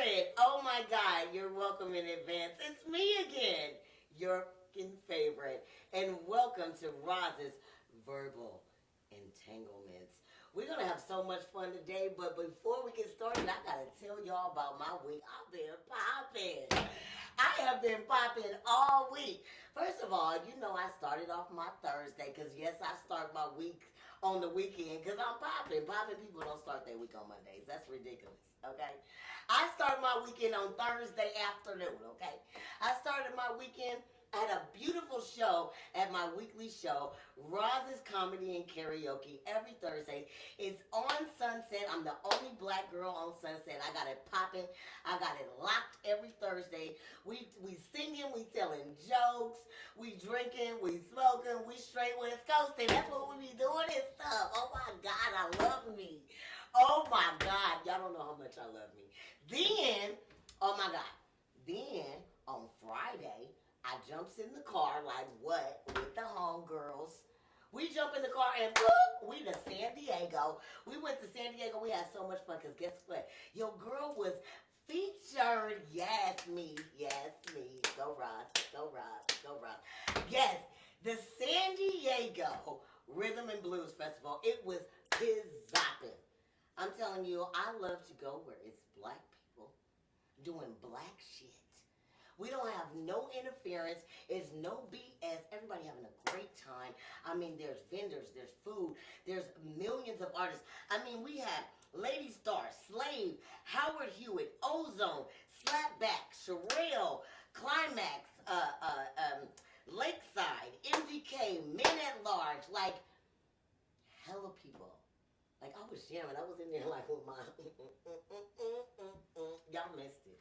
favorite. Oh my God, you're welcome in advance. It's me again, your fucking favorite. And welcome to Roz's Verbal Entanglements. We're going to have so much fun today, but before we get started, I got to tell y'all about my week. I've been popping. I have been popping all week. First of all, you know I started off my Thursday because, yes, I start my week on the weekend because I'm popping. Popping people don't start their week on Mondays. That's ridiculous, okay? I started my weekend on Thursday afternoon, okay? I started my weekend. I had a beautiful show at my weekly show, Roz's Comedy and Karaoke, every Thursday. It's on Sunset. I'm the only black girl on Sunset. I got it popping. I got it locked every Thursday. We singing, we telling jokes, we drinking, we smoking, we straight West Coasting. That's what we be doing and stuff. Oh my God, I love me. Oh my God, y'all don't know how much I love me. Then, oh my God, then on Friday, I jumps in the car like what with the homegirls. We jump in the car and boop, we to San Diego. We went to San Diego. We had so much fun because guess what? Your girl was featured. Yes, me. Go Roz, go Roz, go Roz. Yes, the San Diego Rhythm and Blues Festival. It was pizzopping. I'm telling you, I love to go where it's black people doing black shit. We don't have no interference. It's no BS. Everybody having a great time. I mean, there's vendors, there's food, there's millions of artists. I mean, we have Lady Star, Slave, Howard Hewitt, Ozone, Slapback, Sherelle, Climax, Lakeside, MDK, Men at Large, like hella people. Like I was jamming. I was in there like with my y'all missed it.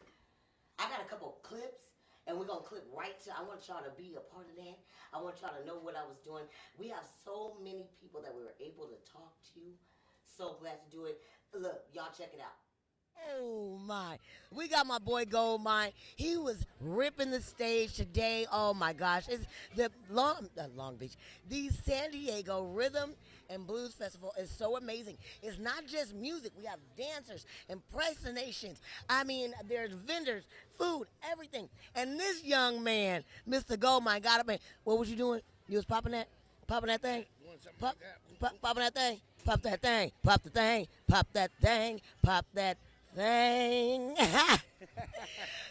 I got a couple clips, and we're going to clip right to, I want y'all to be a part of that. I want y'all to know what I was doing. We have so many people that we were able to talk to. So glad to do it. Look, y'all check it out. Oh my, we got my boy Goldmine. He was ripping the stage today. Oh my gosh, it's the Long Beach, the San Diego Rhythm and Blues Festival is so amazing. It's not just music. We have dancers, impersonations. I mean, there's vendors, food, everything. And this young man, Mr. Goldmine, got up and, what was you doing? You was popping that thing? Popping that thing? Pop that thing, pop the thing, pop that thing, pop that thing.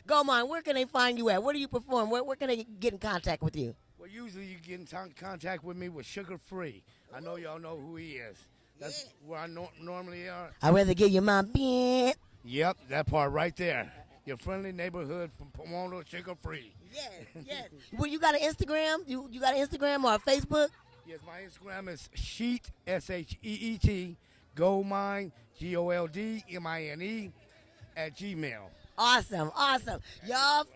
Goldmine, where can they find you at? Where do you perform? Where can they get in contact with you? Well, usually you get in contact with me with Sugar Free. I know y'all know who he is. That's where I normally are. I'd rather give you my bit. Yep, that part right there. Your friendly neighborhood from Pomona, Sugar Free. Yes. Well, you got an Instagram? You got an Instagram or a Facebook? Yes, my Instagram is Sheet, SHEET, Goldmine, GOLDMINE, @gmail. Awesome. Y'all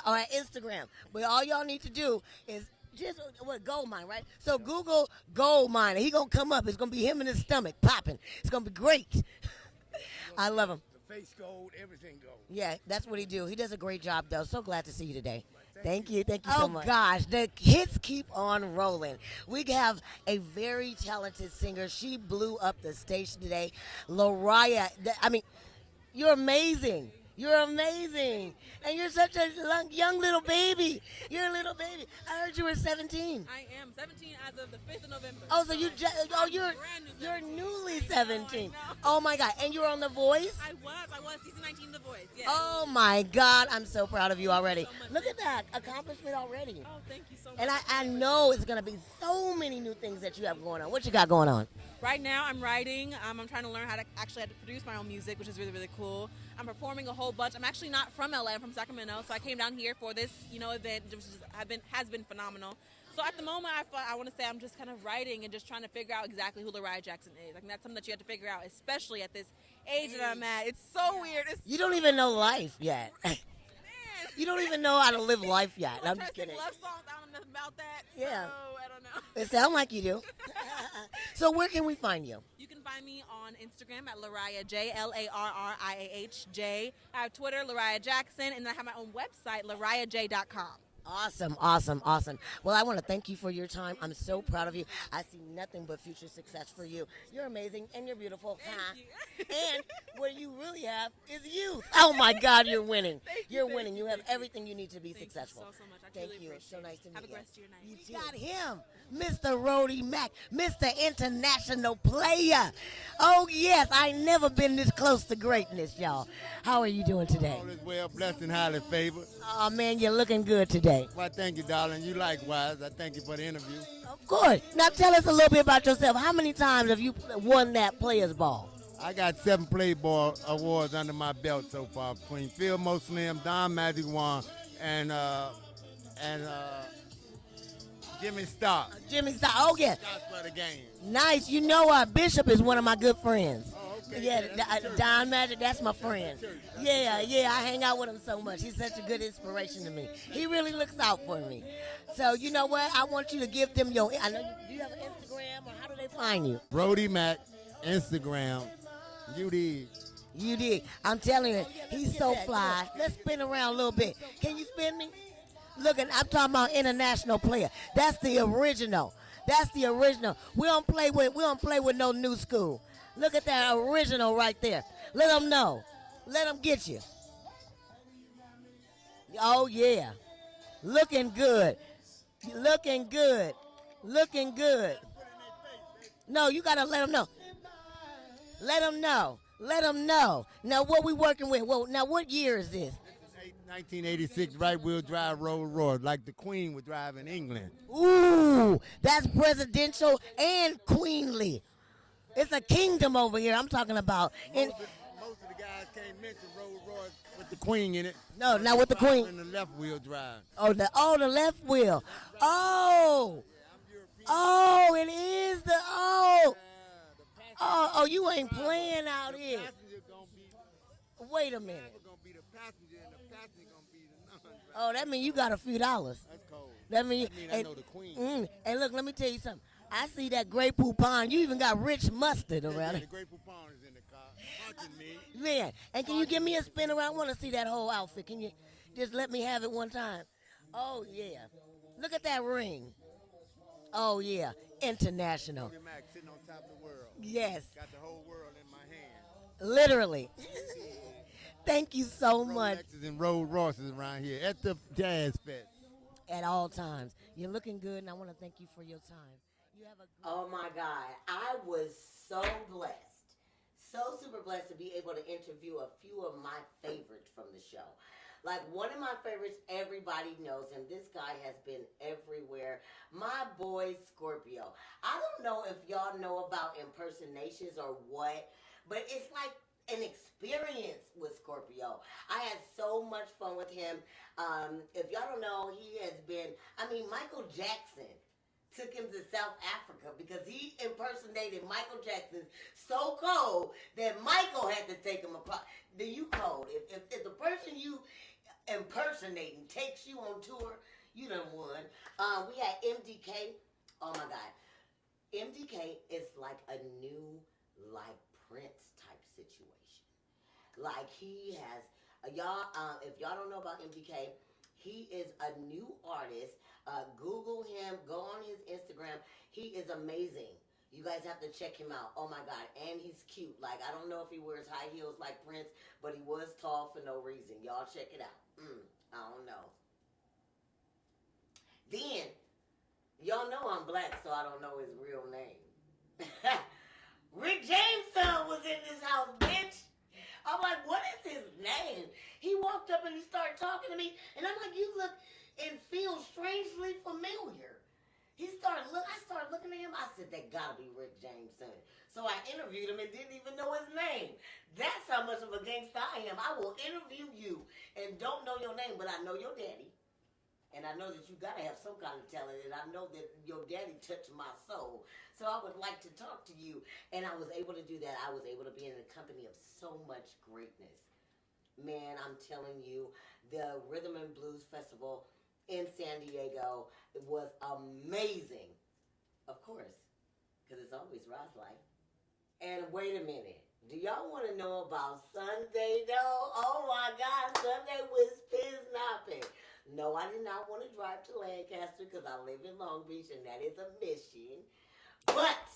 are at Instagram. But all y'all need to do is just Goldmine, right? So Google Goldmine. He gonna come up. It's gonna be him in his stomach popping. It's gonna be great. I love him. The face gold, everything gold. Yeah, that's what he do. He does a great job, though. So glad to see you today. Thank you so much. Oh, gosh, the hits keep on rolling. We have a very talented singer. She blew up the station today. Lorriah, I mean, you're amazing. You're amazing. And you're such a young little baby. You're a little baby. I heard you were 17. I am 17 as of the 5th of November. Oh, so you're newly 17. Oh my God. And you're on The Voice? I was season 19 of The Voice. Yes. Oh my God. I'm so proud of you already. Look at that accomplishment already. Oh, thank you so much. And I know it's going to be so many new things that you have going on. What you got going on? Right now I'm writing. I'm trying to learn how to produce my own music, which is really, really cool. I'm performing a whole bunch. I'm actually not from LA. I'm from Sacramento. So I came down here for this, event, which has been phenomenal. So at the moment, I want to say I'm just kind of writing and just trying to figure out exactly who Lorriah Jackson is. Like, that's something that you have to figure out, especially at this age that I'm at. It's so weird. You don't even know life yet. You don't even know how to live life yet. I'm just kidding. Love songs, I don't know nothing about that. Yeah. So I don't know. It sounds like you do. So where can we find you? You can find me on Instagram at Lorriah J, LARRIAH J. I have Twitter, Lorriah Jackson, and I have my own website, LorriahJ.com. Awesome, awesome, awesome. Well, I want to thank you for your time. I'm so proud of you. I see nothing but future success for you. You're amazing and you're beautiful. Thank you. And what you really have is youth. Oh my God, you're winning. Thank you, You're thank winning. you, You have thank you. everything you need to be Thank successful. you so much. I Thank truly you. appreciate So it. nice to meet Have a you. good rest of your night. You got him, Mr. Roadie Mack, Mr. International Player. Oh yes, I ain't never been this close to greatness, y'all. How are you doing today? All is well, blessed and highly favored. Oh man, you're looking good today. Why, thank you, darling. You likewise. I thank you for the interview. Of course. Now tell us a little bit about yourself. How many times have you won that Players Ball? I got 7 Playboy awards under my belt so far between Phil Mo Slim, Don Magic Juan, and Jimmy Stark. Jimmy Starr. Oh yeah. Stark for the game. Nice. You know Bishop is one of my good friends. Oh, okay. Yeah, That's the church. Don Magic, that's my friend. Church. Yeah, I hang out with him so much. He's such a good inspiration to me. He really looks out for me. So you know what? I want you to give them your. I know do you have an Instagram or how do they find you? Brodie Mac, Instagram. You did. You did. I'm telling you, he's so fly. Let's spin around a little bit. Can you spin me? Look, I'm talking about international player. That's the original. That's the original. We don't play with no new school. Look at that original right there. Let them know. Let them get you. Oh yeah, looking good. Looking good. Looking good. No, you gotta let them know. Let them know. Let them know. Now what we working with? Well, now what year is this? 1986 right-wheel drive Rolls Royce, like the Queen would drive in England. Ooh, that's presidential and queenly. It's a kingdom over here I'm talking about. And Most of the guys can't mention Rolls Royce with the Queen in it. no, not with the queen. In the left-wheel drive. Oh, the left wheel. Oh, it is the oh, you ain't playing out here. Passenger gonna be Wait a minute. gonna be the passenger, and the passenger gonna be the non-driver. Oh, that mean you got a few dollars. That's cold. That mean, I know the Queen. And look, let me tell you something. I see that Grey Poupon. You even got rich mustard around The it. Great Poupon is in the car, punching me. Man, and can you give me a spin around? I want to see that whole outfit. Can you just let me have it one time? Oh, yeah. Look at that ring. Oh, yeah. International. Brodie Mac sitting on top of the world. Yes, Got the whole world in my hand. literally. Thank you so much Rolexes and Rolls Royces around here at the Jazz Fest. at all times. You're looking good, and I want to thank you for your time. You have a oh my God, I was so blessed, so super blessed to be able to interview a few of my favorites from the show. Like one of my favorites, everybody knows him. This guy has been everywhere. My boy Scorpio. I don't know if y'all know about impersonations or what, but it's like an experience with Scorpio. I had so much fun with him. If y'all don't know, he has been, Michael Jackson took him to South Africa because he impersonated Michael Jackson so cold that Michael had to take him apart. You cold. If the person you impersonating takes you on tour, you done won. We had MDK. Oh my God. MDK is like a new, like Prince type situation. Like he has, if y'all don't know about MDK, he is a new artist. Google him, go on his Instagram. He is amazing. You guys have to check him out. Oh my God. And he's cute. Like, I don't know if he wears high heels like Prince, but he was tall for no reason. Y'all check it out. I don't know. Then, y'all know I'm black, so I don't know his real name. Rick James' son was in this house, bitch. I'm like, what is his name? He walked up and he started talking to me, and I'm like, you look and feel strangely familiar. I started looking at him. I said, that gotta be Rick James' son. So I interviewed him and didn't even know his name. That's how much of a gangster I am. I will interview you and don't know your name, but I know your daddy. And I know that you gotta have some kind of talent, and I know that your daddy touched my soul. So I would like to talk to you. And I was able to do that. I was able to be in the company of so much greatness. Man, I'm telling you, the Rhythm and Blues Festival in San Diego, it was amazing. Of course, because it's always Roz life. And wait a minute. Do y'all want to know about Sunday, though? Oh, my God. Sunday was piss-nopping. No, I did not want to drive to Lancaster because I live in Long Beach and that is a mission. But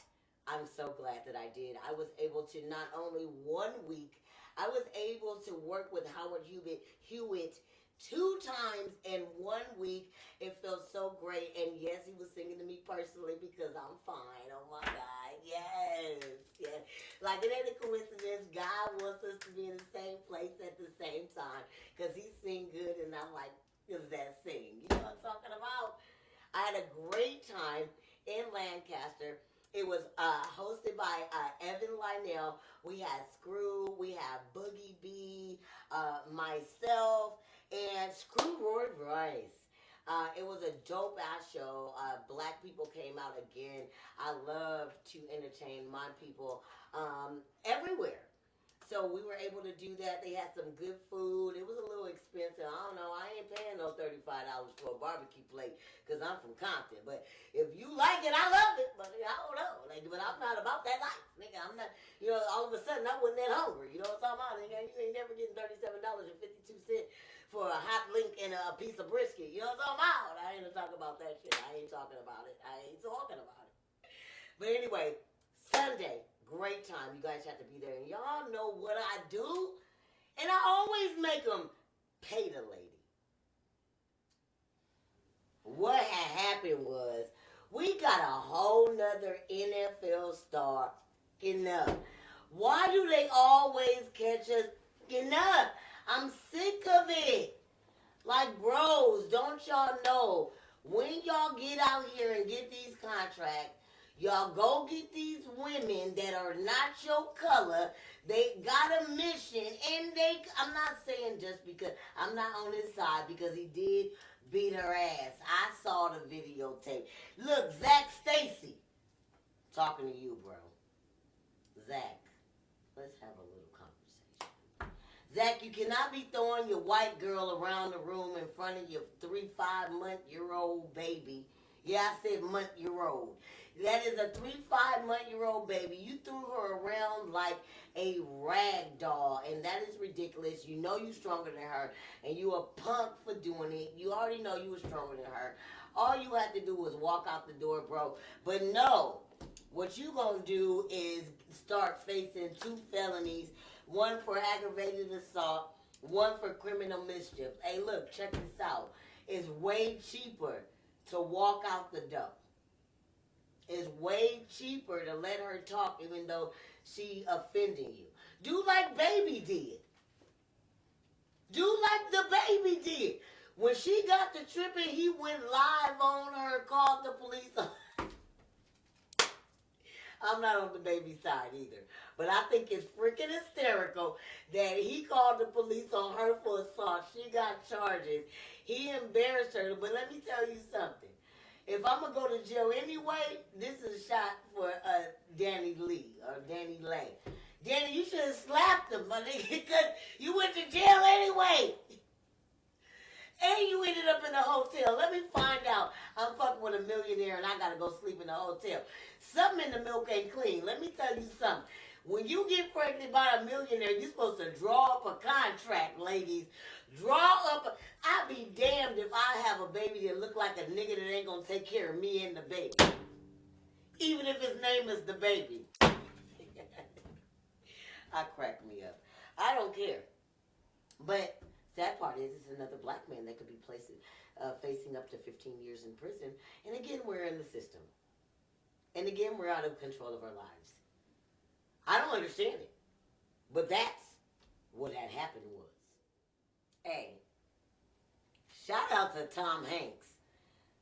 I'm so glad that I did. I was able to not only 1 week, I was able to work with Howard Hewitt 2 times in 1 week. It felt so great. And yes, he was singing to me personally because I'm fine. Oh my God. Yes. Yes. Like it ain't a coincidence. God wants us to be in the same place at the same time because he sing good and I'm like, is that sing? You know what I'm talking about? I had a great time in Lancaster. It was hosted by Evan Lionel. We had Screw, we had Boogie B, myself, and Screw Roy Rice. It was a dope ass show. Black people came out again. I love to entertain my people everywhere. So we were able to do that. They had some good food. It was a little expensive. I don't know. I ain't paying no $35 for a barbecue plate because I'm from Compton. But if you like it, I love it. But I don't know. Like, but I'm not about that life. Nigga, I'm not, you know, all of a sudden I wasn't that hungry. You know what I'm talking about? Nigga, you ain't never getting $37.52 for a hot link and a piece of brisket. You know what I'm talking about? I ain't talking about that shit. I ain't talking about it. I ain't talking about it. But anyway, Sunday. Great time. You guys have to be there. And y'all know what I do. And I always make them pay the lady. What had happened was we got a whole nother NFL star getting up. Why do they always catch us getting up? I'm sick of it. Like, bros, don't y'all know when y'all get out here and get these contracts, y'all go get these women that are not your color. They got a mission, and I'm not saying just because, I'm not on his side because he did beat her ass. I saw the videotape. Look, Zac Stacy, talking to you, bro. Zach, let's have a little conversation. Zach, you cannot be throwing your white girl around the room in front of your 3-5-month-old baby. Yeah, I said month-year-old. That is a 3-5-month-old baby. You threw her around like a rag doll, and that is ridiculous. You know you're stronger than her, and you a punk for doing it. You already know you were stronger than her. All you had to do was walk out the door, bro. But no, what you gonna do is start facing 2 felonies, 1 for aggravated assault, 1 for criminal mischief. Hey, look, check this out. It's way cheaper to walk out the door. It's way cheaper to let her talk even though she offending you. Do like Baby did. Do like the Baby did. When she got the tripping, he went live on her, called the police. I'm not on the Baby side either. But I think it's freaking hysterical that he called the police on her for assault. She got charges. He embarrassed her. But let me tell you something. If I'm going to go to jail anyway, this is a shot for Danny Lee or Danny Lay. Danny, you should have slapped him, my nigga, because you went to jail anyway. And you ended up in a hotel. Let me find out. I'm fucking with a millionaire and I got to go sleep in a hotel. Something in the milk ain't clean. Let me tell you something. When you get pregnant by a millionaire, you're supposed to draw up a contract, ladies. Draw up I'd be damned if I have a baby that look like a nigga that ain't gonna take care of me and the baby. Even if his name is the baby. I crack me up. I don't care. But sad part is it's another black man that could be facing up to 15 years in prison. And again, we're in the system. And again, we're out of control of our lives. I don't understand it. But that's what had happened was. Hey, shout out to Tom Hanks.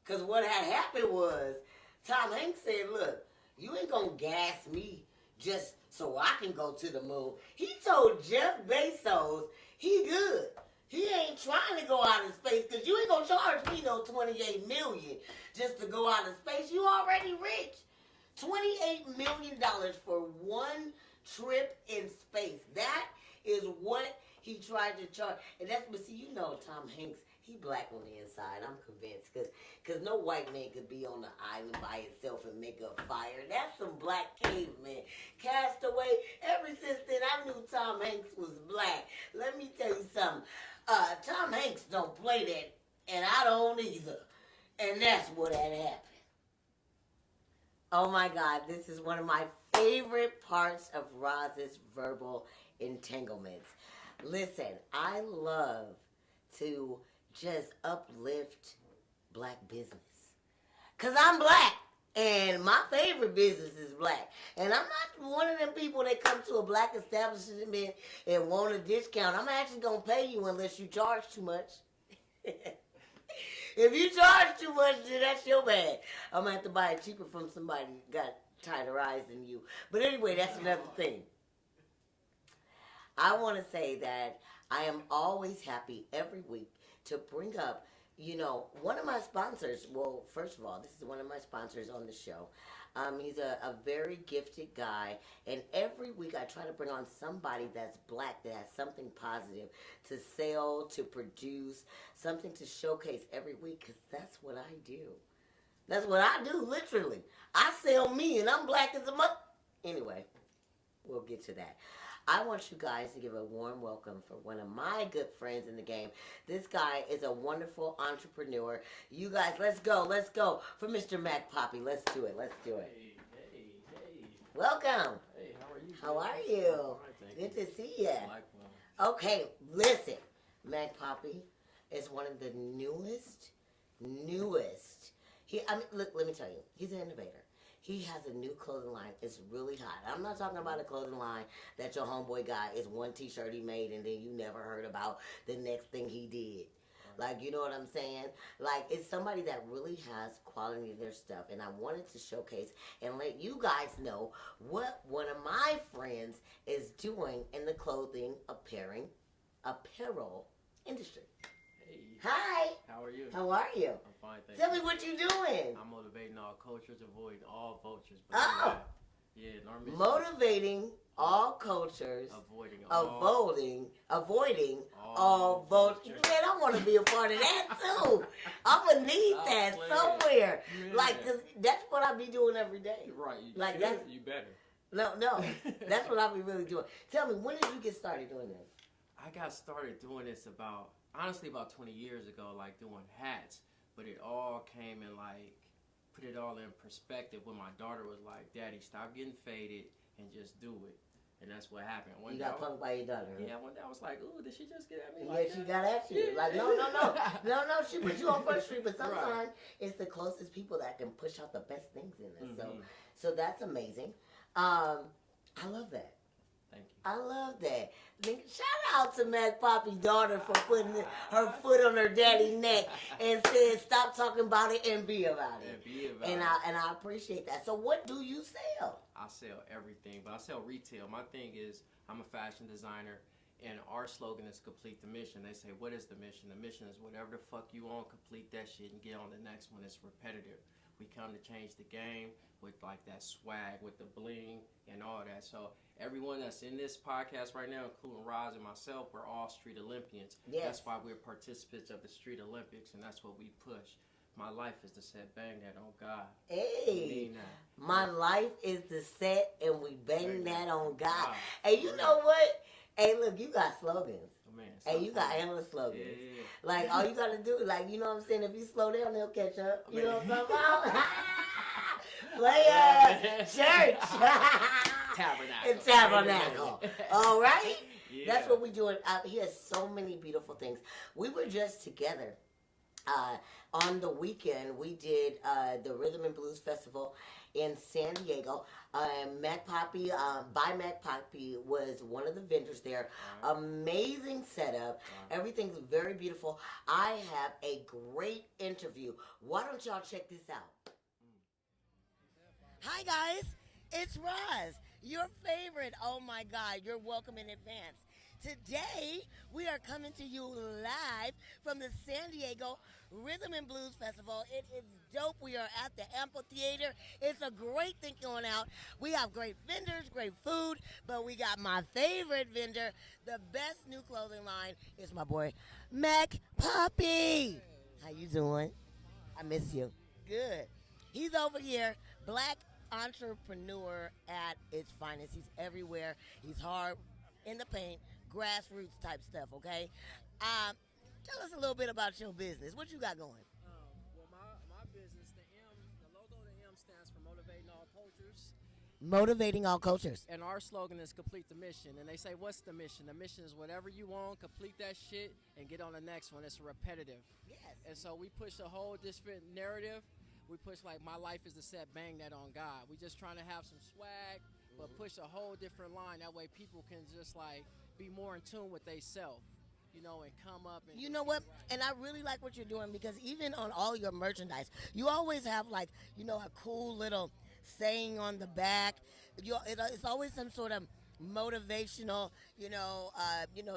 Because what had happened was, Tom Hanks said, look, you ain't going to gas me just so I can go to the moon. He told Jeff Bezos he good. He ain't trying to go out in space because you ain't going to charge me no $28 million just to go out in space. You already rich. $28 million for 1 trip in space. That is what he tried to charge. And that's, but see, you know Tom Hanks, he black on the inside. I'm convinced. Because no white man could be on the island by itself and make a fire. That's some black caveman. Castaway, ever since then, I knew Tom Hanks was black. Let me tell you something. Tom Hanks don't play that and I don't either. And that's what had happened. Oh my God, this is one of my favorite parts of Roz's verbal entanglements. Listen, I love to just uplift black business. Because I'm black. And my favorite business is black. And I'm not one of them people that come to a black establishment and want a discount. I'm actually going to pay you unless you charge too much. If you charge too much, then that's your bad. I'm going to have to buy it cheaper from somebody who got tighter eyes than you. But anyway, that's another thing. I want to say that I am always happy every week to bring up, you know, one of my sponsors. Well, first of all, this is one of my sponsors on the show. He's a very gifted guy, and every week I try to bring on somebody that's black that has something positive to sell, to produce, something to showcase every week, because that's what I do. That's what I do, literally. I sell me, and I'm black as a mother. Anyway, we'll get to that. I want you guys to give a warm welcome for one of my good friends in the game. This guy is a wonderful entrepreneur. You guys, let's go for Mr. MacPapi. Let's do it. Hey. Welcome. Hey, how are you? How are you? All right, thank Good to see you. Likewise. Okay, listen. MacPapi is one of the newest. Look, let me tell you. He's an innovator. He has a new clothing line. It's really hot. I'm not talking about a clothing line that your homeboy got is one t-shirt he made and then you never heard about the next thing he did. Like, you know what I'm saying? Like, it's somebody that really has quality in their stuff. And I wanted to showcase and let you guys know what one of my friends is doing in the clothing apparel industry. Hey. Hi. How are you? How are you? I'm fine, thank Tell you. me what you doing. I'm motivating all cultures, avoiding all vultures. But Oh. Yeah, our mission is Motivating all cultures. avoiding Avoiding all all vultures. vultures. Man, I want to be a part of that too. I'm gonna need Stop that playing. somewhere. Yeah. Like, 'cause that's what I be doing every day. Right. You Like should. that's- You better. No, that's what I be really doing. Tell me, when did you get started doing this? I got started doing this honestly about 20 years ago, like doing hats. But it all came in put it all in perspective when my daughter was like, "Daddy, stop getting faded and just do it." And that's what happened. You got punked by your daughter. Huh? Yeah, one day I was like, "Ooh, did she just get at me?" Yeah, like she that? got at you. Yeah. Like, no. She put you on First Street, but sometimes it's the closest people that can push out the best things in us. Mhm. So that's amazing. I love that. Thank you. I love that. Shout out to MacPapi's daughter for putting her foot on her daddy's neck and said, "Stop talking about it and be about it." And be about And it. I appreciate that. So what do you sell? I sell everything, but I sell retail. My thing is, I'm a fashion designer, and our slogan is complete the mission. They say, what is the mission? The mission is whatever the fuck you want, complete that shit and get on the next one. It's repetitive. We come to change the game with like that swag, with the bling and all that. So everyone that's in this podcast right now, including Roz and myself, we're all street Olympians. Yes. That's why we're participants of the street Olympics, and that's what we push. My life is to set bang that on God. Hey, Mean that. my life is the set and we bang that on God. God. Hey, you know what? Hey, look, you got slogans. Oh, man, Hey, you got yeah, endless slogans. yeah. Like, all you gotta do, like, you know what I'm saying? If you slow down, they'll catch up. You know what I'm talking about? Player, church, Tabernacle. and tabernacle. All right? Yeah. That's what we're doing. He has so many beautiful things. We were just together. On the weekend, we did the Rhythm and Blues Festival in San Diego. MacPapi, by MacPapi, was one of the vendors there. Right. Amazing setup. Right. Everything's very beautiful. I have a great interview. Why don't y'all check this out? Hi, guys. It's Roz, your favorite. Oh, my God. You're welcome in advance. Today, we are coming to you live from the San Diego Rhythm and Blues Festival. It is dope. We are at the amphitheater. It's a great thing going out. We have great vendors, great food, but we got my favorite vendor. The best new clothing line is my boy, MacPapi. How you doing? I miss you. Good. He's over here, black entrepreneur at its finest. He's everywhere. He's hard in the paint. Grassroots type stuff, okay? Tell us a little bit about your business. What you got going? Well, my business, the logo of the M stands for Motivating All Cultures. Motivating all cultures. And our slogan is complete the mission. And they say, what's the mission? The mission is whatever you want, complete that shit, and get on the next one. It's repetitive. Yes. And so we push a whole different narrative. We push like my life is the set, bang that on God. We just trying to have some swag, but push a whole different line. That way people can just like be more in tune with they self, you know, and come up and. You know what? And I really like what you're doing because even on all your merchandise, you always have like, you know, a cool little saying on the back. It's always some sort of motivational,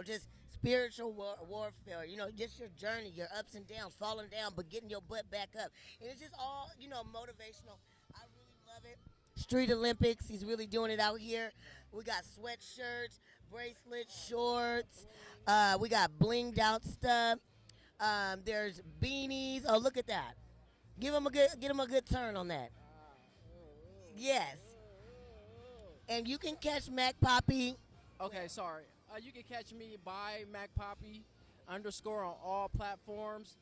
just spiritual warfare, just your journey, your ups and downs, falling down, but getting your butt back up. And it's just all, motivational. I really love it. Street Olympics, he's really doing it out here. We got sweatshirts, bracelets, shorts. We got blinged out stuff. There's beanies. Oh, look at that. Get him a good turn on that. Yes. And you can catch MacPapi. Okay, sorry. You can catch me by MacPapi _ on all platforms.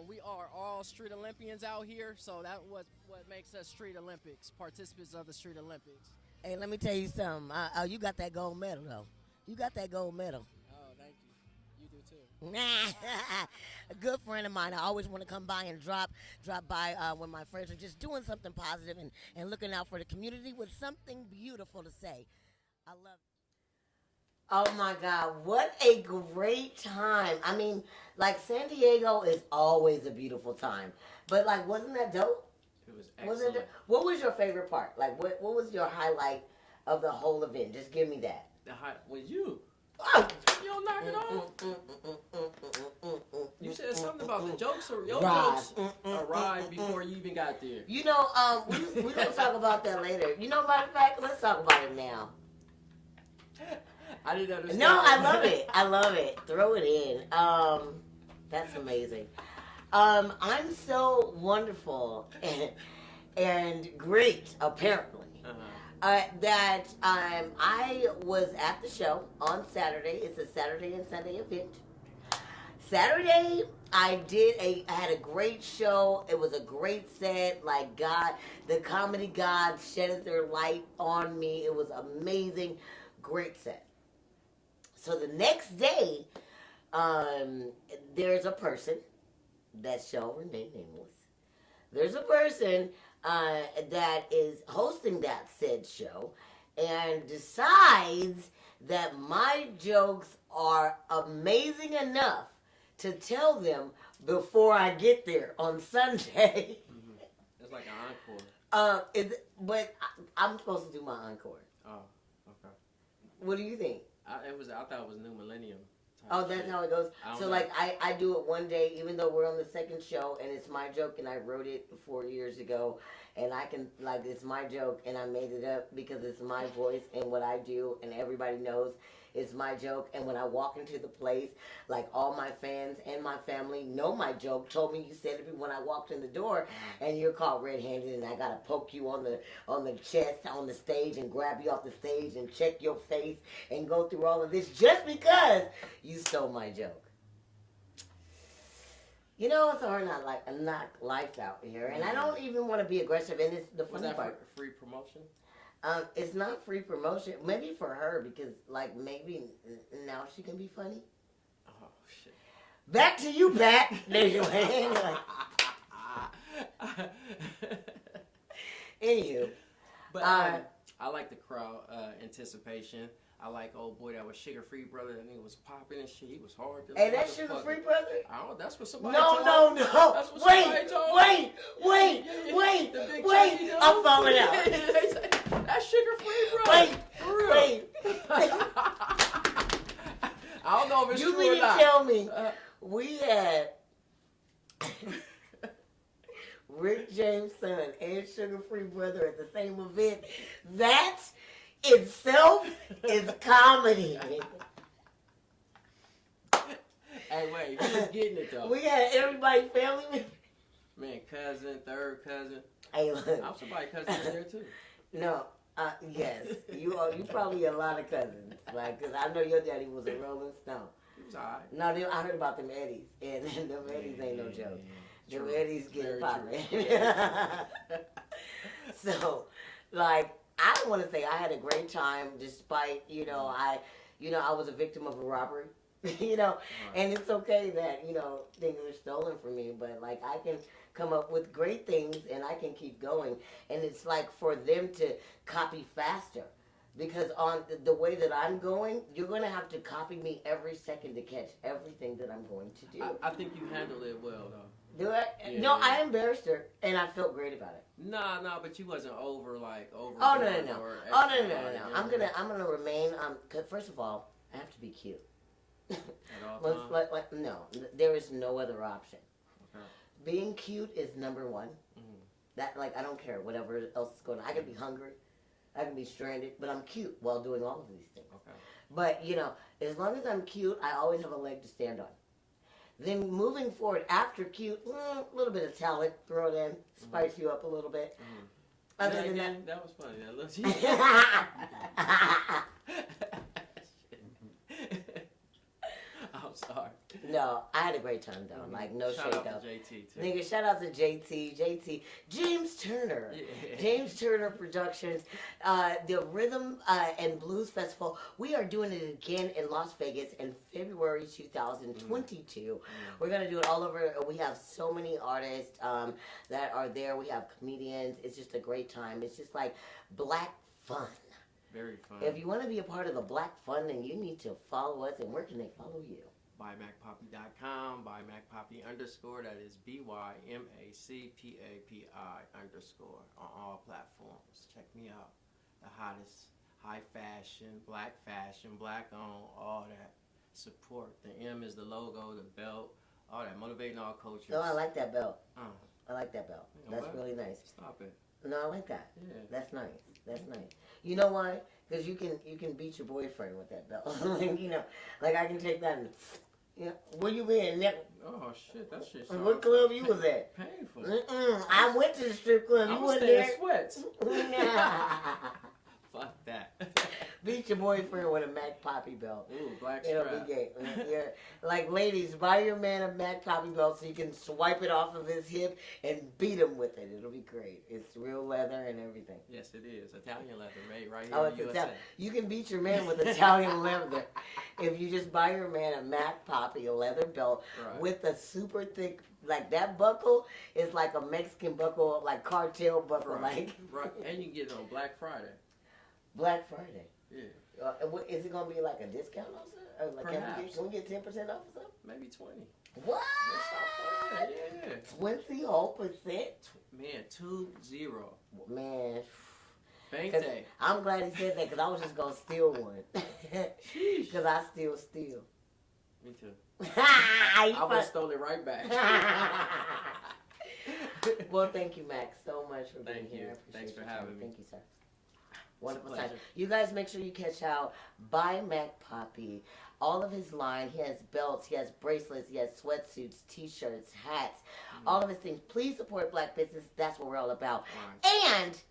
We are all Street Olympians out here, so that's what makes us Street Olympics, participants of the Street Olympics. Hey, let me tell you something. You got that gold medal, though. You got that gold medal. Oh, thank you. You do, too. A good friend of mine. I always want to come by and drop by when my friends are just doing something positive and looking out for the community with something beautiful to say. I love it. Oh my God, what a great time. I mean, like San Diego is always a beautiful time. But like, wasn't that dope? It was excellent. What was your favorite part? Like, what was your highlight of the whole event? Just give me that. The high was you. Oh. You don't knock it off. You said something about the jokes or your Ride. jokes arrived before you even got there. You know, we're going to talk about that later. You know, matter of fact, let's talk about it now. I didn't understand. No, I love it. I love it. Throw it in. That's amazing. I'm so wonderful and great, apparently, that I was at the show on Saturday. It's a Saturday and Sunday event. Saturday, I had a great show. It was a great set. Like God, the comedy gods shedded their light on me. It was amazing. Great set. So the next day, there's a person that shall remain nameless. There's a person that is hosting that said show and decides that my jokes are amazing enough to tell them before I get there on Sunday. It's like an encore. But I'm supposed to do my encore. Oh, okay. What do you think? I thought it was New Millennium. Oh, that's how it goes. So, like, I do it one day, even though we're on the second show, and it's my joke, and I wrote it 4 years ago, and I can, like, it's my joke, and I made it up because it's my voice and what I do, and everybody knows it's my joke. And when I walk into the place, like, all my fans and my family know my joke. Told me you said it when I walked in the door, and you're caught red-handed, and I gotta poke you on the chest on the stage and grab you off the stage and check your face and go through all of this just because you stole my joke. You know, it's hard knock life out here, and I don't even want to be aggressive. And it's the funny part. Free promotion? It's not free promotion. Maybe for her because, like, maybe now she can be funny. Oh shit! Back to you, Pat. Anyway. Anywho, but I like the crowd anticipation. I like old boy that was Sugar Free brother. That nigga was popping and shit. He was hard. Hey, that's Sugar Free brother? I don't know. That's what somebody told No. That's what somebody told Wait. I'm falling out. That's Sugar Free brother. Wait. I don't know if it's you true mean or to not. tell me we had Rick James' son and Sugar Free brother at the same event? That itself is comedy. Hey, wait, you just getting it though. We had everybody family members. Man, cousin, third cousin. Hey, look. I'm somebody's cousin in there too. No, yes, you probably a lot of cousins. Like, cause I know your daddy was a Rolling Stone. He was alright. No, I heard about them Eddies, and them Eddies ain't no joke. Them True. Eddies get Very popping. true. So, like, I want to say I had a great time, despite I was a victim of a robbery. And it's okay that things are stolen from me, but like I can come up with great things and I can keep going. And it's like for them to copy faster. Because on the way that I'm going, you're going to have to copy me every second to catch everything that I'm going to do. I think you handled it well, though. Do I? Yeah, No, yeah. I embarrassed her, and I felt great about it. Nah, but you wasn't over. Oh, no. or Oh, no. extra, I'm gonna remain, 'cause first of all, I have to be cute. At all times? No, there is no other option. Okay. Being cute is number one. Mhm. That, like, I don't care, whatever else is going on. I can be hungry. I can be stranded, but I'm cute while doing all of these things. Okay. But, as long as I'm cute, I always have a leg to stand on. Then moving forward after cute, a little bit of talent, throw it in, spice you up a little bit. Mhm. Other Yeah, than again, that was funny. That looked I'm sorry. No, I had a great time though. Like, no Shout shade out though. to JT too. Nigga, shout out to JT, James Turner. Yeah. James Turner Productions, the Rhythm and Blues Festival. We are doing it again in Las Vegas in February 2022. We're going to do it all over. We have so many artists that are there. We have comedians. It's just a great time. It's just like black fun. Very fun. If you want to be a part of the black fun, then you need to follow us. And where can they follow you? By MacPapi.com, by MacPapi _, that is BYMACPAPI _ on all platforms. Check me out. The hottest, high fashion, black owned, all that. Support. The M is the logo, the belt, all that. Motivating all cultures. Oh, I like that belt. Uh, I like that belt. Yeah, That's what? really nice. Stop it. No, I like that. Yeah. That's nice. That's nice. You know why? Because you can beat your boyfriend with that belt. Like I can take that and, where you been? Oh shit, that shit. What club you was at? Painful. I went to the strip club. I You was wasn't staying there. in sweats. Fuck that. Beat your boyfriend with a MacPapi belt. Ooh, black It'll strap. be gay. Yeah. Like, ladies, buy your man a MacPapi belt so you can swipe it off of his hip and beat him with it. It'll be great. It's real leather and everything. Yes, it is. Italian leather, made right here Oh, in it's the USA. Italian. You can beat your man with Italian leather if you just buy your man a MacPapi, a leather belt Right. with a super thick, like that buckle is like a Mexican buckle, like cartel buckle, Right. like Right. And you can get it on Black Friday. Black Friday. Yeah. Is it gonna be like a discount also? Or like, Perhaps. can we get 10% off or something? Maybe 20. What? Yeah. 20 whole percent? Man, 20. Man, Bank 'cause day. I'm glad he said that because I was just gonna steal one. Because I still steal. Me too. I I would have stole it right back. Well, thank you, Max, so much for being Thank here. you. I appreciate Thanks for your having time. me. Thank you, sir. Wonderful time. pleasure. You guys make sure you catch out by MacPapi. All of his line. He has belts, he has bracelets, he has sweatsuits, t-shirts, hats, all of his things. Please support black business. That's what we're all about. Right. And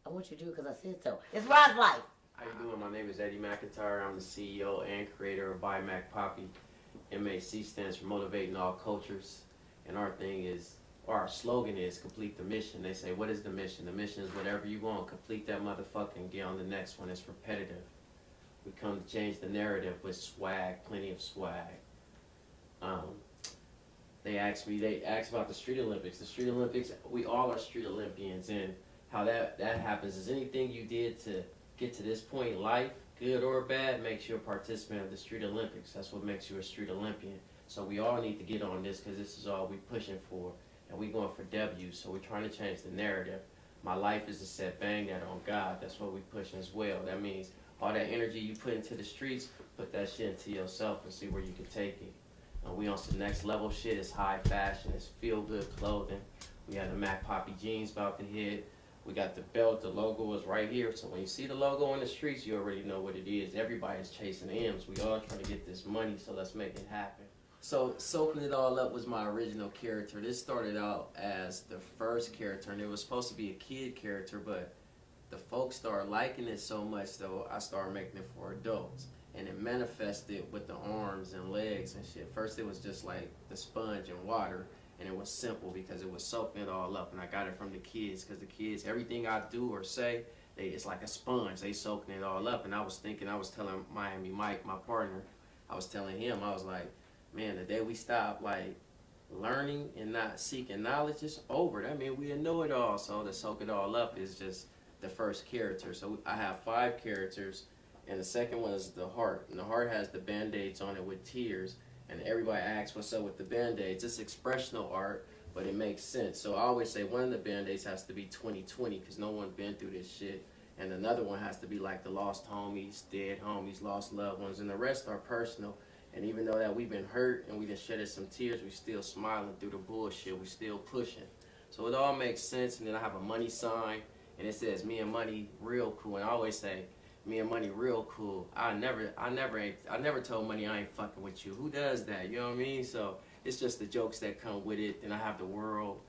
I want you to do it because I said so. It's Roz Life. How you doing? My name is Eddie McIntyre. I'm the CEO and creator of By MacPapi. MAC stands for Motivating All Cultures. And our thing is, or our slogan is, complete the mission. They say, what is the mission? The mission is whatever you want. Complete that motherfucker and get on the next one. It's repetitive. We come to change the narrative with swag, plenty of swag. They asked about the Street Olympics. The Street Olympics, we all are Street Olympians, and how that happens is anything you did to get to this point in life, good or bad, makes you a participant of the Street Olympics. That's what makes you a Street Olympian. So we all need to get on this because this is all we pushing for, and we going for W. So we're trying to change the narrative. My life is to set bang that on God. That's what we pushing as well. That means all that energy you put into the streets, put that shit into yourself and see where you can take it. We on some next level shit. It's high fashion. It's feel good clothing. We have the MacPapi jeans about to hit. We got the belt. The logo is right here. So when you see the logo on the streets, you already know what it is. Everybody's chasing M's. We all trying to get this money, so let's make it happen. So soaking it all up was my original character. This started out as the first character, and it was supposed to be a kid character, but the folks started liking it so much, though, I started making it for adults. And it manifested with the arms and legs and shit. First it was just like the sponge and water, and it was simple because it was soaking it all up, and I got it from the kids, because the kids, everything I do or say, it's like a sponge. They soaking it all up. And I was telling Miami Mike, my partner, I was telling him, I was like, man, the day we stop like learning and not seeking knowledge, it's over. That means we know it all. So to soak it all up is just the first character. So I have 5 characters, and the second one is the heart. And the heart has the band-aids on it with tears. And everybody asks what's up with the band-aids. It's expressional art, but it makes sense. So I always say one of the band-aids has to be 2020, because no one's been through this shit. And another one has to be like the lost homies, dead homies, lost loved ones. And the rest are personal. And even though that we've been hurt and we done shedded some tears, we still smiling through the bullshit. We still pushing. So it all makes sense. And then I have a money sign, and it says me and money real cool. And I always say, me and money real cool. I never told money I ain't fucking with you. Who does that? You know what I mean? So it's just the jokes that come with it. Then I have the world,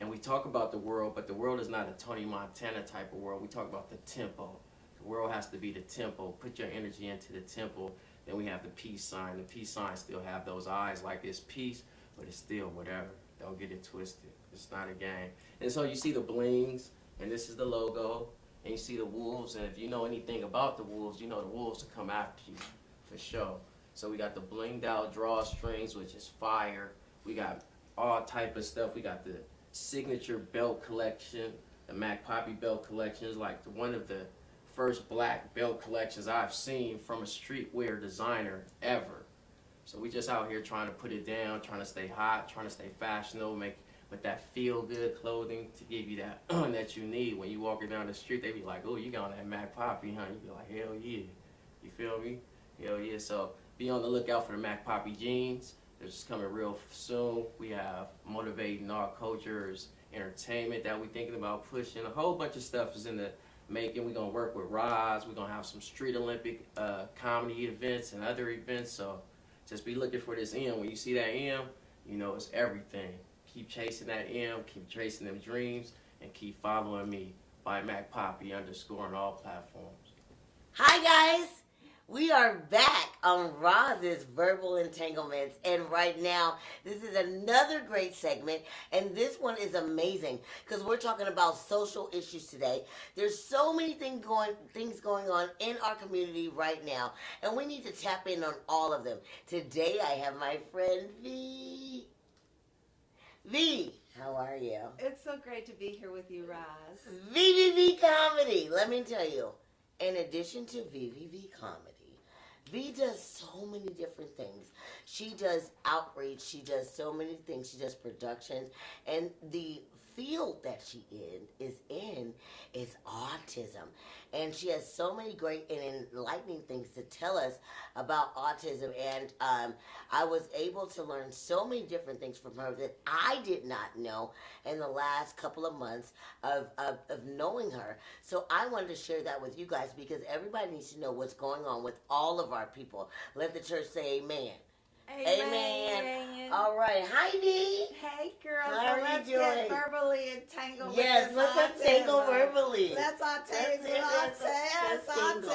and we talk about the world, but the world is not a Tony Montana type of world. We talk about the tempo. The world has to be the tempo. Put your energy into the tempo. Then we have the peace sign. The peace sign still have those eyes like it's peace, but it's still whatever. Don't get it twisted. It's not a game. And so you see the blings, and this is the logo. And you see the wolves, and if you know anything about the wolves, you know the wolves will come after you, for sure. So we got the blinged out drawstrings, which is fire. We got all type of stuff. We got the signature belt collection, the MacPapi belt collection is like one of the first black belt collections I've seen from a streetwear designer ever. So we just out here trying to put it down, trying to stay hot, trying to stay fashionable, make with that feel-good clothing to give you that that you need. When you walking down the street, they be like, oh, you got that MacPapi, huh? You be like, hell yeah. You feel me? Hell yeah. So be on the lookout for the MacPapi jeans. They're just coming real soon. We have motivating our cultures, entertainment that we thinking about pushing. A whole bunch of stuff is in the making. We're going to work with Roz. We're going to have some street Olympic comedy events and other events. So just be looking for this M. When you see that M, you know it's everything. Keep chasing that M, keep chasing them dreams, and keep following me by MacPapi _ on all platforms. Hi guys, we are back on Roz's Verbal Entanglements, and right now this is another great segment, and this one is amazing because we're talking about social issues today. There's so many things going on in our community right now, and we need to tap in on all of them. Today I have my friend V. V, how are you? It's so great to be here with you, Roz. VVV Comedy. Let me tell you, in addition to VVV Comedy, V does so many different things. She does outreach. She does so many things. She does productions. And the field that she is in is autism. And she has so many great and enlightening things to tell us about autism. And I was able to learn so many different things from her that I did not know in the last couple of months of knowing her. So I wanted to share that with you guys because everybody needs to know what's going on with all of our people. Let the church say amen. Amen. All right. Hi, D. Hey, girls. How are Let's you doing? get verbally entangled Yes, with let's this entangle autism. verbally. Let's autism. Let's tangle.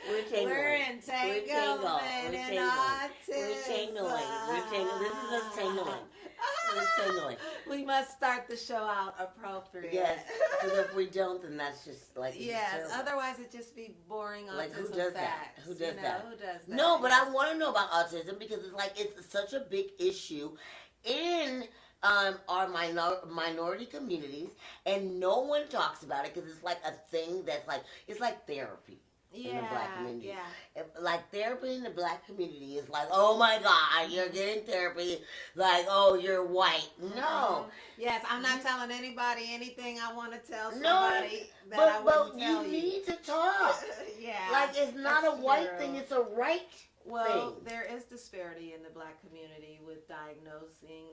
We're tangling. We're entangling in autism. We're tangling. This is us tangling. We're tangling. We must start the show out appropriate. Yes, because if we don't, then that's just like yes. Otherwise, it'd just be boring autism. Like who does that? facts. Who does that? Who does that? No, but I want to know about autism because it's like it's such a big issue in our minority communities, and no one talks about it because it's like a thing that's like it's like therapy. In the black community. Yeah. Like therapy in the black community is like, oh my God, you're getting therapy. Like, oh, you're white. No. Yes, I'm not telling anybody anything I want to tell somebody that but, I wouldn't tell you you. need to talk. Yeah. Like it's not a white true. thing, it's a right Well, thing. there is disparity in the black community with diagnosing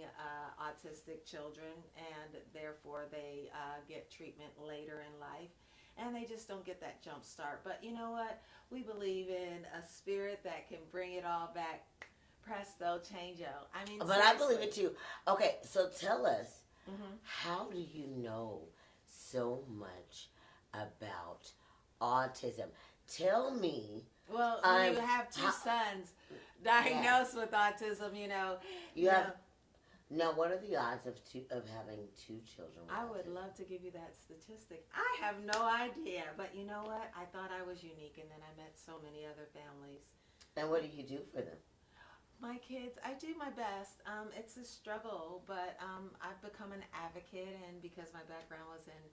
autistic children, and therefore they get treatment later in life. And they just don't get that jump start. But you know what? We believe in a spirit that can bring it all back. Presto, changeo. I mean, But seriously. I believe it too. Okay, so tell us, how do you know so much about autism? Tell me Well, when you have two sons diagnosed with autism, you have. Now, what are the odds of having two children? I would love to give you that statistic. I have no idea, but you know what? I thought I was unique, and then I met so many other families. And what do you do for them? My kids, I do my best. It's a struggle, but I've become an advocate, and because my background was in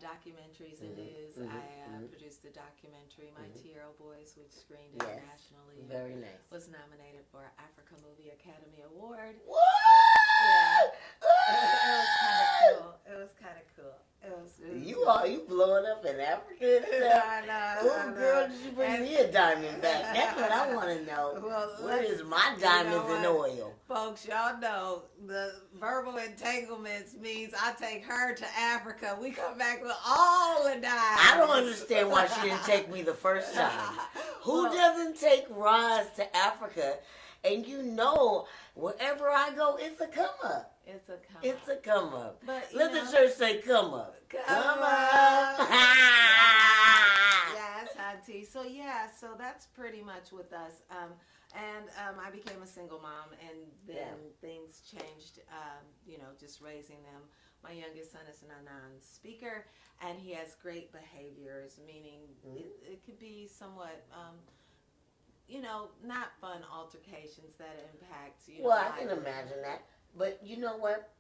documentaries and news, I produced a documentary, My 2-Year-Old Boys, which screened internationally. Very nice. Was nominated for Africa Movie Academy Award. What? Yeah. It was kind of cool. You blowing up in Africa? I know. Oh, girl, did you bring me a diamond back? That's what I want to know. Well, where is my diamonds and oil? Folks, y'all know the verbal entanglements means I take her to Africa. We come back with all the diamonds. I don't understand why she didn't take me the first time. Who doesn't take Roz to Africa? And wherever I go, it's a come up. It's a come up. It's a come up. But, let the church say come up. Come up. Yes, auntie. So that's pretty much with us. I became a single mom, and then things changed. Just raising them. My youngest son is a non-speaker, and he has great behaviors, meaning it could be somewhat. Not fun altercations that impact. I can imagine that. But you know what?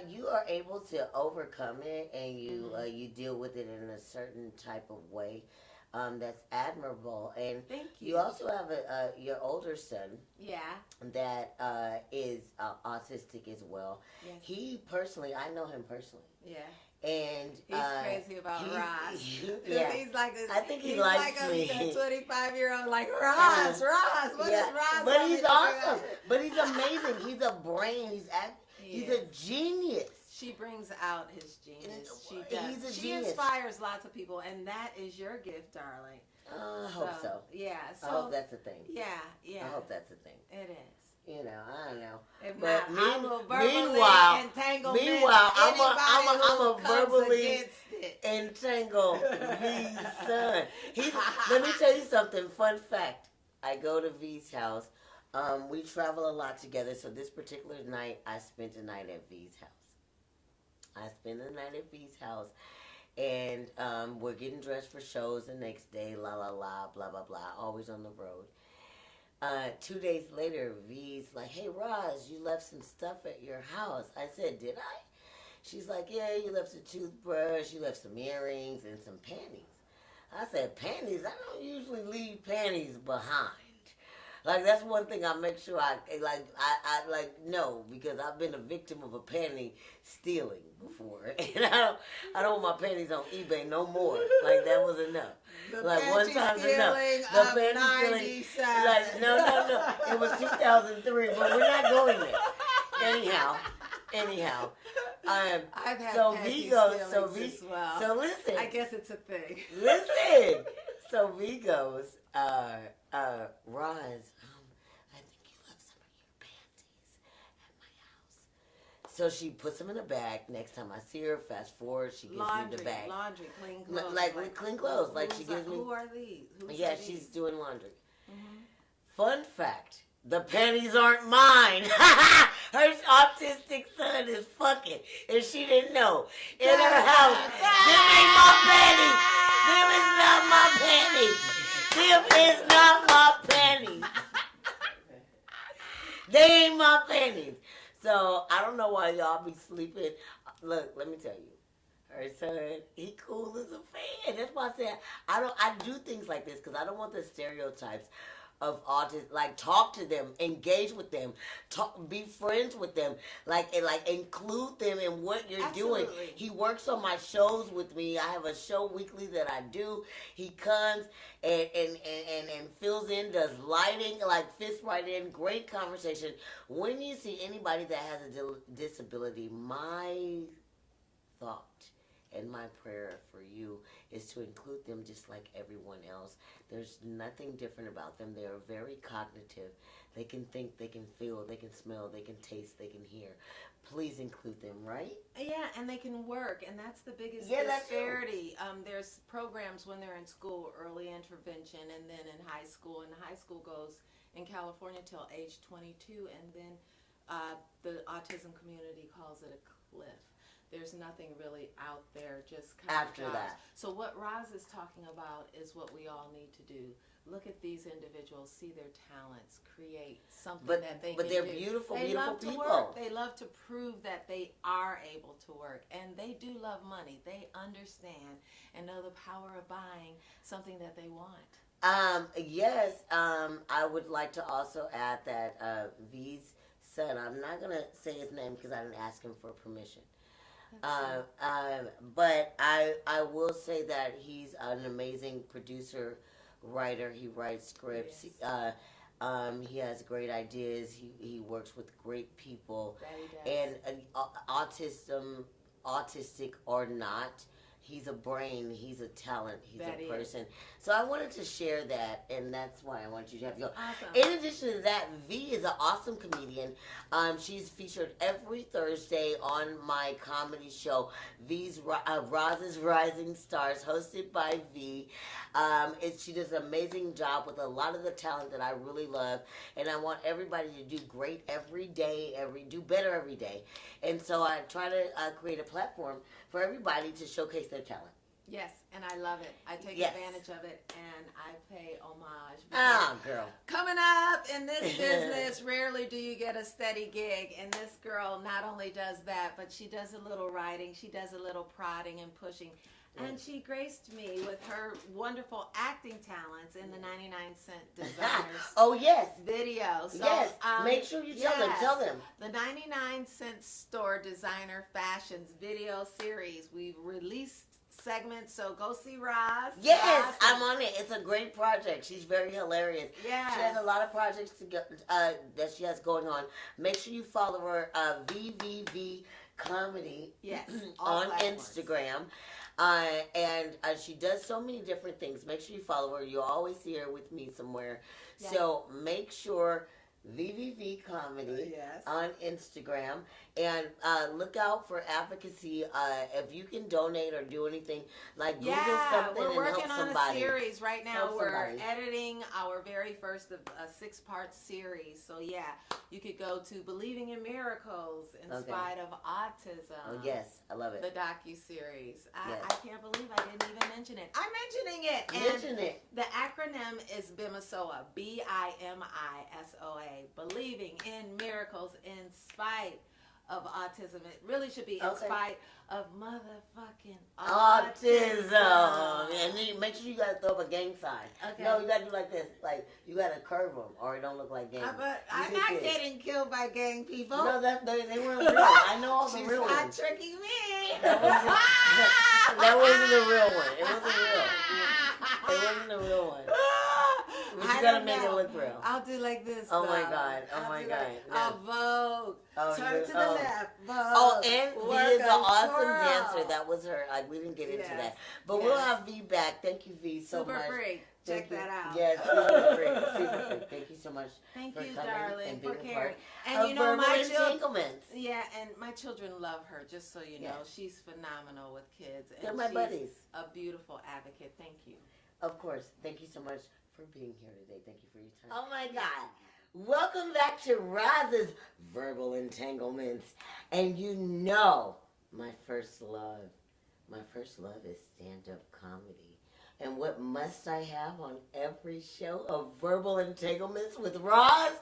You are able to overcome it, and you deal with it in a certain type of way. That's admirable. And thank you. You also have your older son. Yeah. That is autistic as well. Yes. I know him personally. Yeah. And he's crazy about Roz. Yeah. I think he likes me. He's like a 25-year-old, like Roz. What is Roz? But he's awesome. But he's amazing. He's a brain. He's a genius. She brings out his genius. She does. He's a she genius. Inspires lots of people, and that is your gift, darling. I hope so. Yeah. I hope that's a thing. Yeah. I hope that's a thing. It is. I don't know. If but not, I will verbally meanwhile, I'm a verbally against it. entangle V's son. Let me tell you something. Fun fact. I go to V's house. We travel a lot together. So this particular night, I spent the night at V's house. And we're getting dressed for shows the next day. La la la, blah blah blah. Always on the road. 2 days later, V's like, "Hey, Roz, you left some stuff at your house." I said, "Did I?" She's like, "Yeah, you left a toothbrush, you left some earrings, and some panties." I said, "Panties? I don't usually leave panties behind." Like, that's one thing I make sure I no, because I've been a victim of a panty stealing before. And I don't want my panties on eBay no more. Like, that was enough. The like, one time's enough. The panty stealing. Like, no. It was 2003, but we're not going there. Anyhow. I've had panty stealings as well. So listen. I guess it's a thing. Listen. So V goes, Roz, I think you left some of your panties at my house. So she puts them in a bag. Next time I see her, fast forward, she gives me the bag. Laundry, clean clothes. Like clean clothes. Like she gives me. Who are these? She's doing laundry. Mm-hmm. Fun fact. The panties aren't mine. Her autistic son is fucking, and she didn't know. In her house. Them ain't my panties. Them is not my panties. Them is not my panties. They ain't my panties. So I don't know why y'all be sleeping. Look, let me tell you. Her son, he cool as a fan. That's why I said I do things like this because I don't want the stereotypes of autism. Like, talk to them, engage with them, be friends with them, like include them in what you're doing. He works on my shows with me. I have a show weekly that I do. He comes and fills in, does lighting, like fits right in, great conversation. When you see anybody that has a disability, my thought and my prayer for you is to include them just like everyone else. There's nothing different about them. They are very cognitive. They can think, they can feel, they can smell, they can taste, they can hear. Please include them, right? Yeah, and they can work, and that's the biggest That's true. disparity. There's programs when they're in school, early intervention, and then in high school. And high school goes in California till age 22, and then the autism community calls it a cliff. There's nothing really out there just kind After of jobs. that. So what Roz is talking about is what we all need to do. Look at these individuals, see their talents, create something that they But can they're do. beautiful, They beautiful love to people. work. They love to prove that they are able to work, and they do love money. They understand and know the power of buying something that they want. Yes, I would like to also add that V's son, I'm not going to say his name because I didn't ask him for permission. But I will say that he's an amazing producer, writer. He writes scripts. Yes. He has great ideas. He works with great people. That he does. And autistic or not, he's a brain. He's a talent. He's That a he person. So I wanted to share that, and that's why I want you to have your. Awesome. In addition to that, V is an awesome comedian. She's featured every Thursday on my comedy show, Roz's Rising Stars, hosted by V. She does an amazing job with a lot of the talent that I really love, and I want everybody to do great every day, do better every day. And so I try to create a platform for everybody to showcase their talent. Yes, and I love it. I take Yes. advantage of it, and I pay homage. Ah, girl. Coming up in this business, rarely do you get a steady gig, and this girl not only does that, but she does a little writing, she does a little prodding and pushing, and she graced me with her wonderful acting talents in the 99-cent designers Oh, yes. video. So, Yes. Make sure you tell them. yes. Tell them. The 99-cent store designer fashions video series. We've released segments, so go see Roz. Yes, Roz I'm on it. It's a great project. She's very hilarious. Yes. She has a lot of projects that she has going on. Make sure you follow her, VVV Comedy, Yes, all on platforms. Instagram. And she does so many different things. Make sure you follow her. You'll always see her with me somewhere. Yes. So make sure VVV Comedy Yes. on Instagram, and look out for advocacy. If you can donate or do anything, like Google something we're and working help on somebody. a series right now. Help We're somebody. editing our very first of a 6-part series. So yeah, you could go to Believing in Miracles in Okay. spite of autism. Oh yes, I love it. The docu-series. Yes. I can't believe I didn't even mention it. I'm mentioning it. And Mention it. the acronym is BIMISOA. BIMISOA. Believing in miracles in spite of autism. It really should be in Okay. spite of motherfucking Autism. autism. And then make sure you gotta throw up a gang sign. Okay. No, you gotta do like this. Like you gotta curve them, or it don't look like gang. But You I'm did not this. getting killed by gang people. No, they weren't real. I know all the She's real not ones. tricking me. That wasn't a real one. It wasn't real. It wasn't a real one. But you I gotta don't make it know. look real. I'll do like this. Oh my though. God. Oh I'll my do God. Like, No. I'll vogue. Oh, Turn to the left. Vogue. Oh, and V Work is an a awesome twirl. dancer. That was her. We didn't get into Yes. that. But we'll Yes. have V back. Thank you, V, so Super much. free. Thank Check you. that out. Yes, super free. Super free. Thank you so much Thank for you, coming darling, and for being a caring. part And of you know, Verbal my children. Entanglements. Yeah, and my children love her. Just so you know, Yes. she's phenomenal with kids. And They're my she's buddies. a beautiful advocate. Thank you. Of course. Thank you so much for being here today. Thank you for your time. Oh my God. Welcome back to Roz's Verbal Entanglements. And you know my first love. My first love is stand-up comedy. And what must I have on every show of Verbal Entanglements with Roz?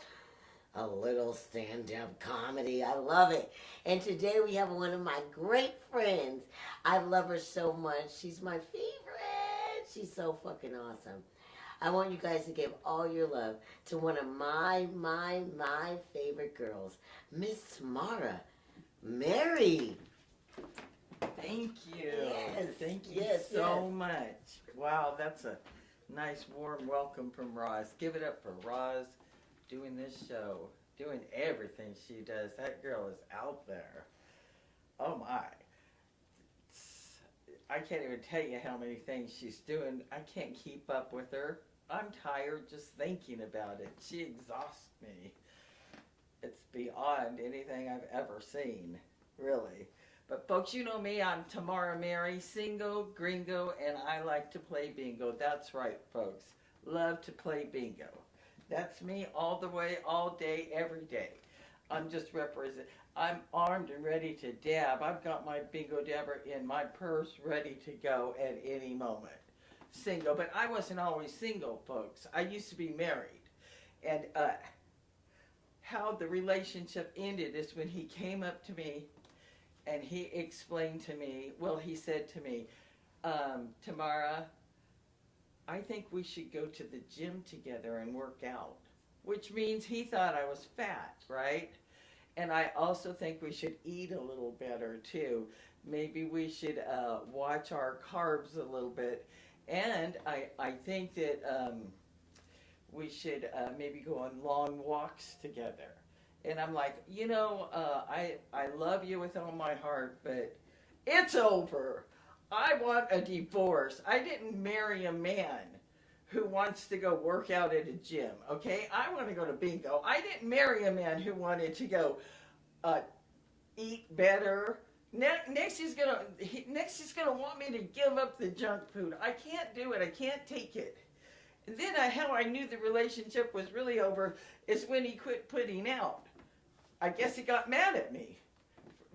A little stand-up comedy. I love it. And today we have one of my great friends. I love her so much. She's my favorite. She's so fucking awesome. I want you guys to give all your love to one of my favorite girls, Miss Tamara Mary. Thank you. Yes, Thank you yes, so yes. much. Wow, that's a nice warm welcome from Roz. Give it up for Roz doing this show, doing everything she does. That girl is out there. Oh my. I can't even tell you how many things she's doing. I can't keep up with her. I'm tired just thinking about it. She exhausts me. It's beyond anything I've ever seen, really. But folks, you know me, I'm Tamara Mary, single, gringo, and I like to play bingo. That's right, folks. Love to play bingo. That's me all the way, all day, every day. I'm just I'm armed and ready to dab. I've got my bingo dabber in my purse, ready to go at any moment. Single, but I wasn't always single, folks. I used to be married. And how the relationship ended is when he came up to me and he explained to me, well, he said to me, Tamara, I think we should go to the gym together and work out, which means he thought I was fat, right? And I also think we should eat a little better, too. Maybe we should watch our carbs a little bit. And I think that we should maybe go on long walks together. And I'm like, you know, I love you with all my heart, but it's over. I want a divorce. I didn't marry a man who wants to go work out at a gym, okay? I want to go to bingo. I didn't marry a man who wanted to go eat better. Next he's gonna want me to give up the junk food. I can't do it. I can't take it. And then how I knew the relationship was really over is when he quit putting out. I guess he got mad at me,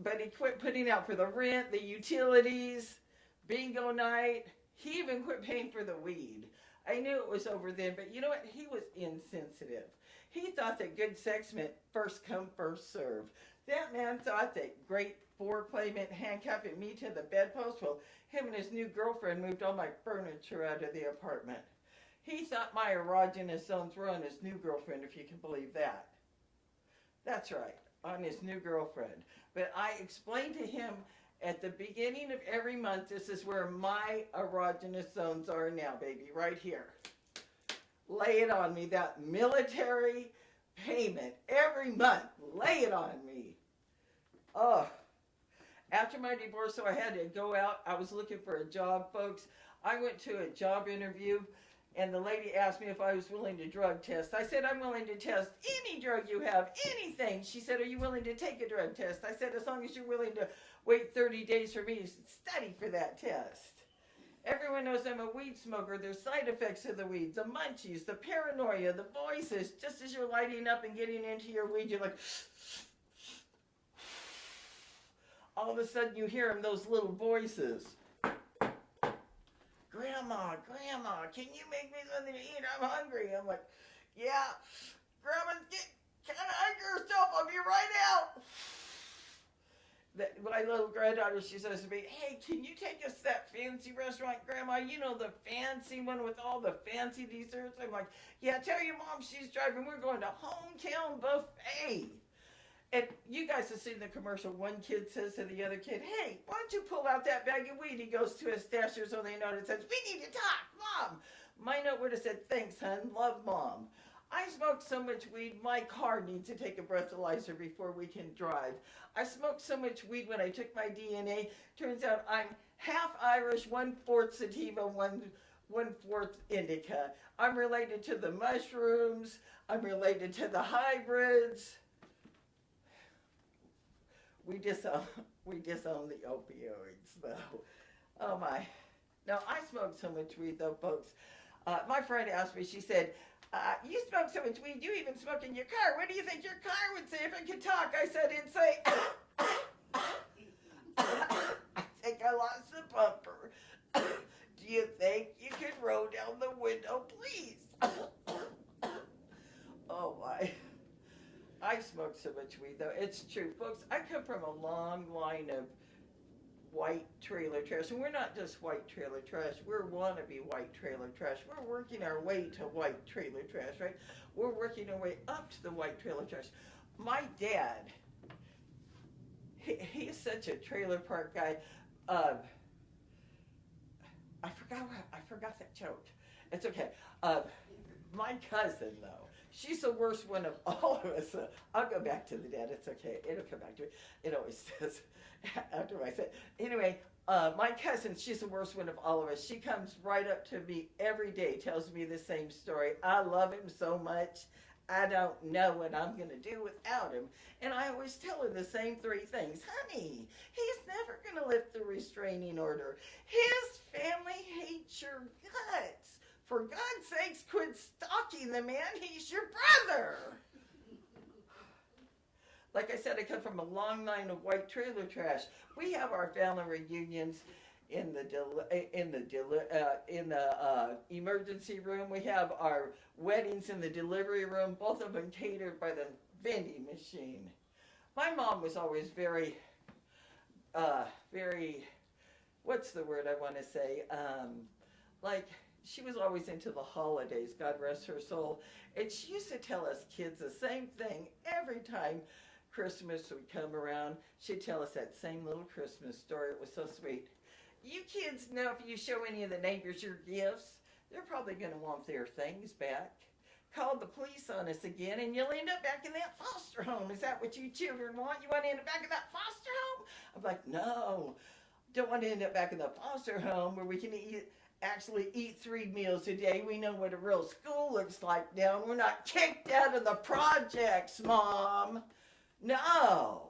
but he quit putting out for the rent, the utilities, bingo night. He even quit paying for the weed. I knew it was over then, but you know what? He was insensitive. He thought that good sex meant first come, first serve. That man thought that great foreplay meant handcuffing me to the bedpost. Well, him and his new girlfriend moved all my furniture out of the apartment. He thought my erogenous zones were on his new girlfriend, if you can believe that. That's right, on his new girlfriend. But I explained to him at the beginning of every month, this is where my erogenous zones are now, baby, right here. Lay it on me, that military payment every month. Lay it on me. Oh. After my divorce, so I had to go out. I was looking for a job, folks. I went to a job interview, and the lady asked me if I was willing to drug test. I said, I'm willing to test any drug you have, anything. She said, are you willing to take a drug test? I said, as long as you're willing to wait 30 days for me to study for that test. Everyone knows I'm a weed smoker. There's side effects of the weed, the munchies, the paranoia, the voices. Just as you're lighting up and getting into your weed, you're like, all of a sudden you hear them, those little voices. Grandma, can you make me something to eat? I'm hungry. I'm like, yeah, Grandma's kind of hungry herself. I'll be right out. My little granddaughter, she says to me, hey, can you take us to that fancy restaurant, Grandma? You know, the fancy one with all the fancy desserts? I'm like, yeah, tell your mom she's driving. We're going to Hometown Buffet. And you guys have seen the commercial. One kid says to the other kid, hey, why don't you pull out that bag of weed? He goes to his stasher so they know it. It says, we need to talk, Mom. My note would have said, thanks, hun. Love, Mom. I smoke so much weed, my car needs to take a breathalyzer before we can drive. I smoked so much weed when I took my DNA. Turns out I'm half Irish, 1/4 sativa, 1/4 indica. I'm related to the mushrooms. I'm related to the hybrids. We disown the opioids, though. Oh, my. No, I smoked so much weed, though, folks. My friend asked me, she said, you smoke so much weed, you even smoke in your car. What do you think your car would say if it could talk? I said, it'd say, I think I lost the bumper. Do you think you could roll down the window, please? Oh, my. I smoke so much weed, though. It's true. Folks, I come from a long line of white trailer trash. And we're not just white trailer trash. We're wannabe white trailer trash. We're working our way to white trailer trash, right? We're working our way up to the white trailer trash. My dad, he's such a trailer park guy. I forgot that joke. It's okay. My cousin, though, she's the worst one of all of us. I'll go back to the dad. It's okay. It'll come back to me. It always does after I say. Anyway, My cousin, she's the worst one of all of us. She comes right up to me every day, tells me the same story. I love him so much. I don't know what I'm going to do without him. And I always tell her the same three things. Honey, he's never going to lift the restraining order. His family hates your guts. For God's sakes, quit stalking the man. He's your brother. Like I said, I come from a long line of white trailer trash. We have our family reunions in the emergency room. We have our weddings in the delivery room. Both of them catered by the vending machine. My mom was always very, what's the word I want to say? Like, she was always into the holidays, God rest her soul. And she used to tell us kids the same thing every time Christmas would come around. She'd tell us that same little Christmas story. It was so sweet. You kids know if you show any of the neighbors your gifts, they're probably going to want their things back. Call the police on us again, and you'll end up back in that foster home. Is that what you children want? You want to end up back in that foster home? I'm like, no. Don't want to end up back in the foster home where we can actually eat 3 meals a day. We know what a real school looks like now. We're not kicked out of the projects, Mom. No.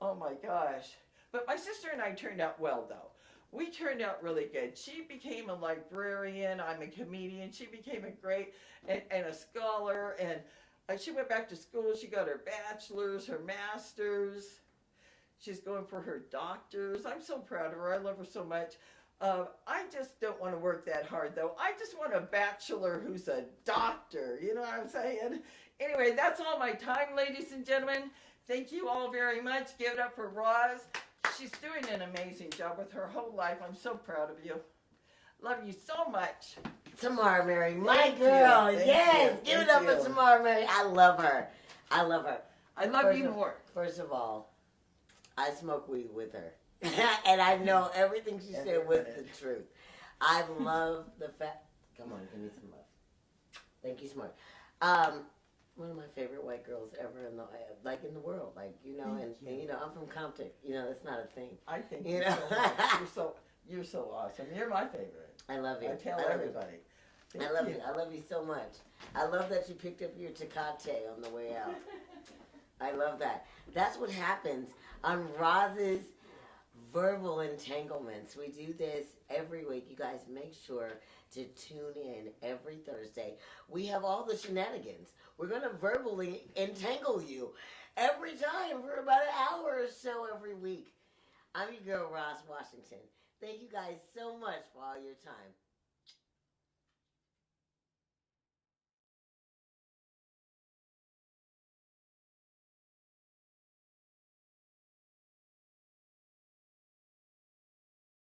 Oh, my gosh. But my sister and I turned out well, though. We turned out really good. She became a librarian. I'm a comedian. She became a great and a scholar. And she went back to school. She got her bachelor's, her master's. She's going for her doctor's. I'm so proud of her. I love her so much. I just don't want to work that hard, though. I just want a bachelor who's a doctor. You know what I'm saying? Anyway, that's all my time, ladies and gentlemen. Thank you all very much. Give it up for Roz. She's doing an amazing job with her whole life. I'm so proud of you. Love you so much. Tamara Mary, my Thank girl. you. Thank Yes, you. give it Thank up for you. Tamara Mary. I love her. I love her. I love you more. First of all, I smoke weed with her. And I know everything she said was the truth. I love the fact. Come on, give me some love. Thank you, Smart. One of my favorite white girls ever in the world, and I'm from Compton. That's not a thing. I think You you're know? you're so awesome. You're my favorite. I love you. I tell love everybody. You. I love you. I love you so much. I love that you picked up your Tecate on the way out. I love that. That's what happens on Roz's Verbal Entanglements. We do this every week. You guys make sure to tune in every Thursday. We have all the shenanigans. We're going to verbally entangle you every time for about an hour or so every week. I'm your girl, Roz Washington. Thank you guys so much for all your time.